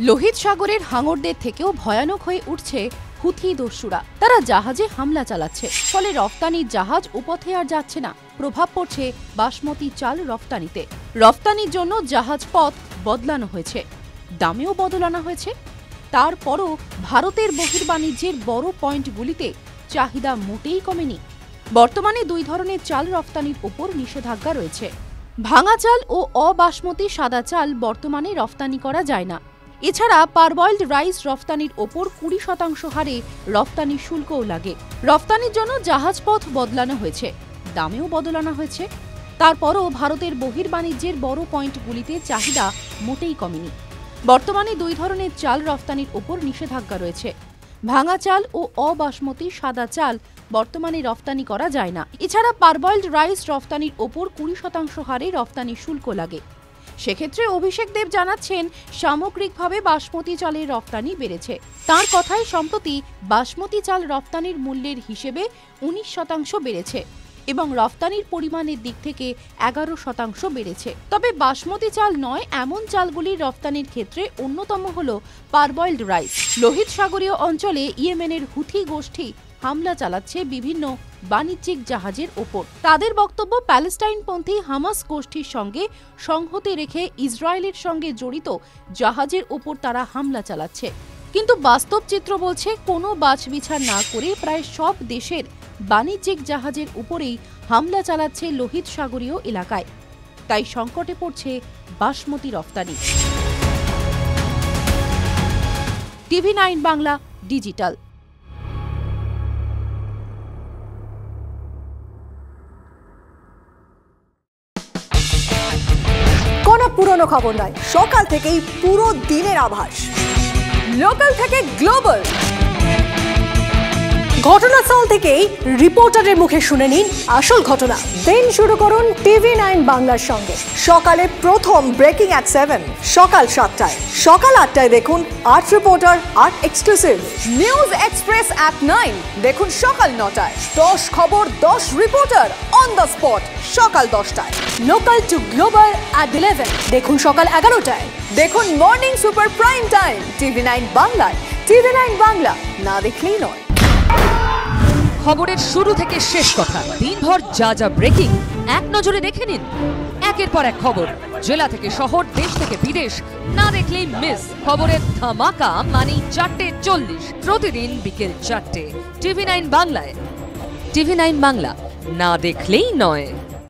লোহিত সাগরের হাঙরদের থেকেও ভয়ানক হয়ে উঠছে হুথি দস্যুরা। তারা জাহাজে হামলা চালাচ্ছে, ফলে রফতানির জাহাজ উপথে আর যাচ্ছে না। প্রভাব পড়ছে বাসমতি চাল রফতানিতে। রফতানির জন্য জাহাজ পথ বদলানো হয়েছে, দামেও বদল আনা হয়েছে। তারপরও ভারতের বহির্বাণিজ্যের বড় পয়েন্টগুলিতে চাহিদা মোটেই কমেনি। বর্তমানে দুই ধরনের চাল রফতানির উপর নিষেধাজ্ঞা রয়েছে। ভাঙা চাল ও অবাসমতি সাদা চাল বর্তমানে রফতানি করা যায় না। এছাড়া পারবয়েলড রাইস রফতানির ওপর 20% হারে রফতানি শুল্কও লাগে। রফতানির জন্য জাহাজপথ বদলানো হয়েছে, দামেও বদল আনা হয়েছে। তারপরও ভারতের বহির্বাণিজ্যের বড় পয়েন্টগুলিতে চাহিদা মোটেই কমেনি। বর্তমানে দুই ধরনের চাল রফতানির ওপর নিষেধাজ্ঞা রয়েছে। ভাঙা চাল ও অবাসমতি সাদা চাল বর্তমানে রফতানি করা যায় না। এছাড়া পারবয়েলড রাইস রফতানির ওপর 20% হারে রফতানি শুল্ক লাগে। সেক্ষেত্রে অভিষেক দেব জানাচ্ছেন, সামগ্রিকভাবে বাসমতি চালের রফতানি বেড়েছে। তার কথায় সম্প্রতি বাসমতি চাল রফতানির মূল্যের হিসেবে 19% বেড়েছে এবং রফতানির পরিমাণের দিক থেকে 11% বেড়েছে। তবে বাসমতি চাল নয় এমন চালগুলির রফতানির ক্ষেত্রে অন্যতম হল পারবয়েলড রাইস। লোহিত সাগরীয় অঞ্চলে ইয়েমেনের হুথি গোষ্ঠী হামলা চালাচ্ছে বিভিন্ন বাণিজ্যিক জাহাজের ওপর। তাদের বক্তব্য, প্যালেস্টাইনপন্থী হামাস গোষ্ঠীর সঙ্গে সংহতি রেখে ইসরায়েলের সঙ্গে জড়িত জাহাজের ওপর তারা হামলা চালাচ্ছে। কিন্তু বাস্তব চিত্র বলছে, কোনো বাছবিচার না করে প্রায় সব দেশের বাণিজ্যিক জাহাজের উপরেই হামলা চালাচ্ছে লোহিত সাগরীয় এলাকায়। তাই সংকটে পড়ছে বাসমতি রফতানি। TV9 Bangla digital. কোনো পুরনো খবর নয়, সকাল থেকেই পুরো দিনের আভাস। লোকাল থেকে গ্লোবাল, ঘটনাস্থল থেকেই রিপোর্টারের মুখে শুনে নিন আসল ঘটনা। দিন শুরু করুন TV9 বাংলার সঙ্গে। সকালে প্রথম ব্রেকিং অ্যাট 7, সকাল 7টায়, সকাল 8টায় দেখুন 8 reporter 8 exclusive. News express at 9 দেখুন সকাল 9টায়। 10 খবর 10 রিপোর্টার অন দ্য স্পট সকাল 10টায়। লোকাল টু গ্লোবাল অ্যাট 11 দেখুন সকাল 11টায়। দেখুন morning super prime time TV9 বাংলায়। TV9 বাংলা, না দেখলেই নয়। খবরের শুরু থেকে শেষ কথা, দিনভর যা যা ব্রেকিং এক নজরে দেখে নিন। একের পর এক খবর, জেলা থেকে শহর, দেশ থেকে বিদেশ, না দেখলেই মিস। খবরের ধামাকা মানে 4:40 প্রতিদিন বিকেল 4টে TV9 বাংলায়। TV9 বাংলা, না দেখলেই নয়।